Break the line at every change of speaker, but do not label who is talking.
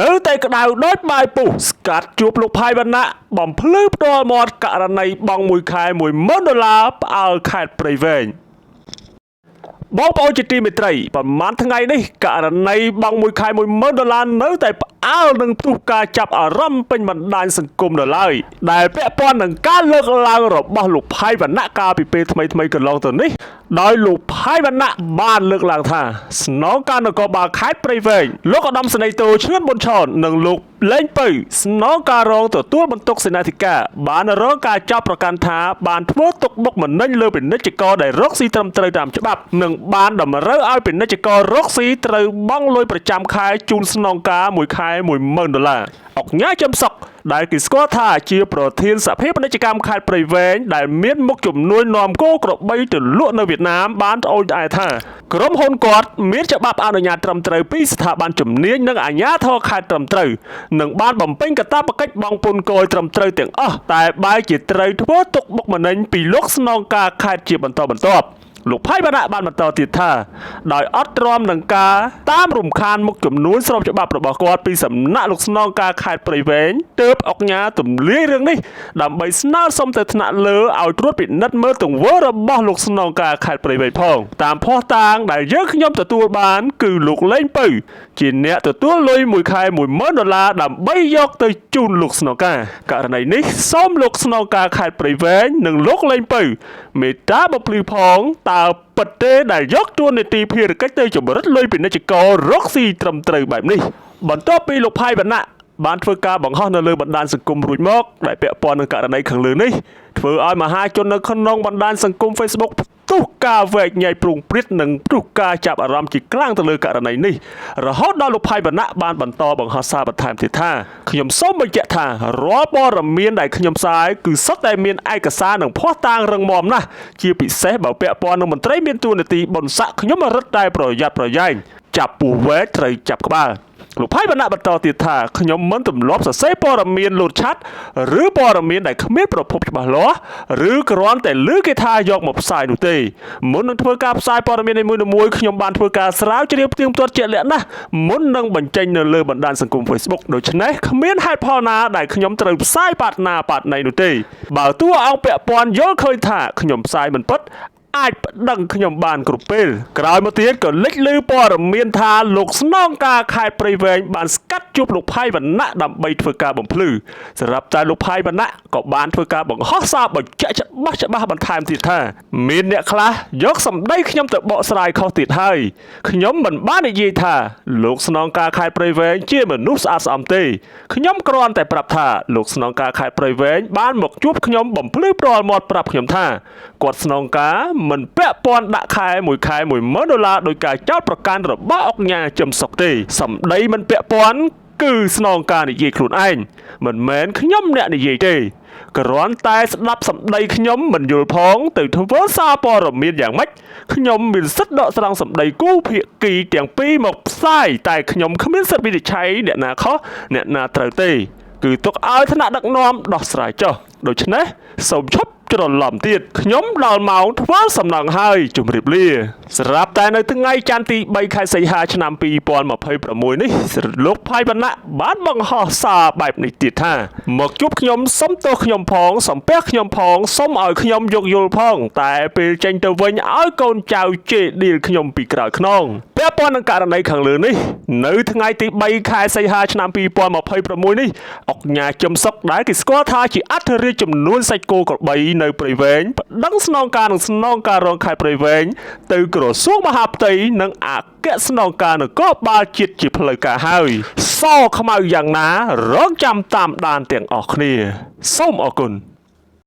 នៅតែក្តៅដូចបាយពុះស្កាត់ជួបលោកផៃវណ្ណៈបំភ្លឺផ្ទាល់មាត់ករណីបង់មួយខែ$10000ផ្អើលខេត្តព្រៃវែងបងប្អូនជាទីមេត្រីប្រហែលថ្ងៃនេះករណីបង់មួយខែ$10000នៅតែផ្អើលនឹងទុះការចាប់អារម្មណ៍ពេញបណ្ដាញសង្គមនៅឡើយដែលពាក់ព័ន្ធនឹងការលើកឡើងរបស់លោកផៃវណ្ណៈកាលពីពេលថ្មីកន្លងទៅនេះដោយលោកផៃវណ្ណៈបានលើកឡើងថាស្នងការនគរបាលខេត្តព្រៃវែងលោកឧត្តមសេនីយ៍តូឈឿនប៊ុនឆននិងលោកលេងពៅស្នងការរងទទួលបន្ទុកសេនាធិការបានរងការចាប់ប្រកាន់ថាបានធ្វើទុកបុកម្នេញលើពាណិជ្ជករដែលរកស៊ីត្រឹមត្រូវតាមច្បាប់និងបានតម្រូវឲ្យពាណិជ្ជកររកស៊ីត្រូវបង់លុយប្រចាំខែជូនស្នងការមួយខែ$10000អង្គញាចំសុកដែលគេស្គាល់ថាជាប្រធានសភាពាណិជ្ជកម្មខេត្តព្រៃវែងដែលមានមុខជំនួញនាំគោក្របីទៅលក់នៅវៀតណាមបានត្អូញត្អែថាក្រុមហ៊ុនគាត់មានច្បាប់អនុញ្ញាតត្រឹមត្រូវពីស្ថាប័នជំនាញនិងអាជ្ញាធរខេត្តត្រឹមត្រូវនិងបានបំពេញកាតព្វកិច្ចបង់ពន្ធគយត្រឹមត្រូវទាំងអស់តែបែរជាត្រូវធ្វើទុកបុកម្នេញពីលោកស្នងការខេត្តជាបន្តបន្ទាប់លោកផៃវណ្ណៈបានបន្តទៀតថាដោយអត់ទ្រាំនឹងការតាមរំខានមុខជំនួញស្របច្បាប់របស់គាត់ពីសំណាក់លោកស្នងការខេត្តព្រៃវែងទើបអង្គការទម្លាយរឿងនេះដើម្បីស្នើសុំទៅថ្នាក់លើឲ្យត្រួតពិនិត្យមើលទង្វើរបស់លោកស្នងការខេត្តព្រៃវែងផងតាមភស្តុតាងដែលយើងខ្ញុំទទួលបានគឺលោកលេងពៅជាអ្នកទទួលលុយមួយខែ$10000ដើម្បីយកទៅជូនលោកស្នងការករណីនេះសូមលោកស្នងការខេត្តព្រៃវែងនិងលោកលេងពៅមេត្តាបំភ្លឺផងតើពិតទេដែលយកតួនាទីភារកិច្ចទៅចម្រិតលុយពាណិជ្ជកររកស៊ីត្រឹមត្រូវបែបនេះបន្ទាប់ពីលោកផៃវណ្ណៈបានធ្វើការបង្ហោះនៅលើបណ្ដាញសង្គមរួចមកដែលពាក់ព័ន្ធនឹងករណីខាងលើនេះធ្វើឲ្យមហាជននៅក្នុងបណ្ដាញសង្គម Facebook ផ្ទុះការវែកញែកព្រុងព្រាតនិងផ្ទុះការចាប់អារម្មណ៍ជាខ្លាំងទៅលើករណីនេះរហូតដល់លោកផៃវណ្ណៈបានបន្តបង្ហោះសារបន្ថែមទៀតថាខ្ញុំសូមបញ្ជាក់ថារាល់ព័ត៌មានដែលខ្ញុំផ្សាយគឺសុទ្ធតែមានឯកសារនិងភស្តុតាងរឹងមាំណាស់ជាពិសេសបើពាក់ព័ន្ធនឹងមន្ត្រីមានតួនាទីបុណ្យស័ក្តិខ្ញុំរឹតតែប្រយ័ត្នប្រយែងចាប់ពស់វែកត្រូវចាប់ក្បាលលោកផៃវណ្ណៈបន្តទៀតថាខ្ញុំមិនទម្លាប់សរសេរព័ត៌មានលូតឆាត់ឬព័ត៌មានដែលគ្មានប្រភពច្បាស់លាស់ឬគ្រាន់តែឮគេថាយកមកផ្សាយនោះទេមុននឹងធ្វើការផ្សាយព័ត៌មាននីមួយៗខ្ញុំបានធ្វើការស្រាវជ្រាវផ្ទៀងផ្ទាត់ជាក់លាក់ណាស់មុននឹងបញ្ចេញនៅលើបណ្ដាញសង្គម Facebook ដូច្នេះគ្មានហេតុផលណាដែលខ្ញុំត្រូវផ្សាយប៉ាត់ណាប៉ាត់ណីនោះទេបើតួអង្គពាក់ព័ន្ធយល់ឃើញថាខ្ញុំផ្សាយមិនពិតអាចប្តឹងខ្ញុំបានគ្រប់ពេលក្រោយមកទៀតក៏លេចឮព័ត៌មានថាលោកស្នងការខេត្តព្រៃវែងបានស្កាត់ជួបលោកផៃវណ្ណៈដើម្បីធ្វើការបំភ្លឺសម្រាប់តែលោកផៃវណ្ណៈក៏បានធ្វើការបង្ហោះសារបញ្ជាក់ច្បាស់បន្ថែមទៀតថាមានអ្នកខ្លះយកសម្ដីខ្ញុំទៅបកស្រាយខុសទៀតហើយខ្ញុំមិនបាននិយាយថាលោកស្នងការខេត្តព្រៃវែងជាមនុស្សស្អាតស្អំទេខ្ញុំគ្រាន់តែប្រាប់ថាលោកស្នងការខេត្តព្រៃវែងបានមកជួបខ្ញុំបំភ្លឺផ្ទាល់មាត់ប្រាប់ខ្ញុំថាគាត់ស្នងការមិនពាក់ព័ន្ធដាក់ខែមួយខែ$10000ដោយការចោទប្រកាន់របស់អង្គញាចំសុកទេសម្ដីមិនពាក់ព័ន្ធគឺស្នងការនិយាយខ្លួនឯងមិនមែនខ្ញុំអ្នកនិយាយទេគ្រាន់តែស្ដាប់សម្ដីខ្ញុំមិនយល់ផងទៅធ្វើសារព័ត៌មានយ៉ាងម៉េចខ្ញុំមានសិទ្ធិដកស្រង់សម្ដីគូភាគីទាំងពីរមកផ្សាយតែខ្ញុំគ្មានសិទ្ធិវិនិច្ឆ័យអ្នកណាខុសអ្នកណាត្រូវទេគឺទុកឲ្យថ្នាក់ដឹកនាំដោះស្រាយចុះដូច្នេះសូមឈប់ច្រឡំទៀតខ្ញុំដល់ម៉ោងធ្វើសំណងហើយជម្រាបលាស្រាប់តែនៅថ្ងៃច័ន្ទទី3ខែសីហាឆ្នាំ2026នេះលោកផៃវណ្ណៈបានបង្ហោះសារបែបនេះទៀតថាមកជួបខ្ញុំសុំទោសខ្ញុំផងសំពះខ្ញុំផងសុំឲ្យខ្ញុំយកយល់ផងតែពេលចេញទៅវិញឲ្យកូនចៅជេរឌីលខ្ញុំពីក្រោយខ្នងពាក់ព័ន្ធនឹងករណីខាងលើនេះនៅថ្ងៃទី3ខែសីហាឆ្នាំ2026នេះអង្គញាចំសុកដែលគេស្គាល់ថាជាអធិរាជចំនួនសាច់គោក្របីនៅព្រៃវែងប្តឹងស្នងការនឹងស្នងការរងខេត្តព្រៃវែងទៅក្រសួងមហាផ្ទៃនិងអគ្គស្នងការនគរបាលជាតិជាផ្លូវការហើយសខ្មៅយ៉ាងណារងចាំតាមដានទាំងអស់គ្នាសូមអរគុណ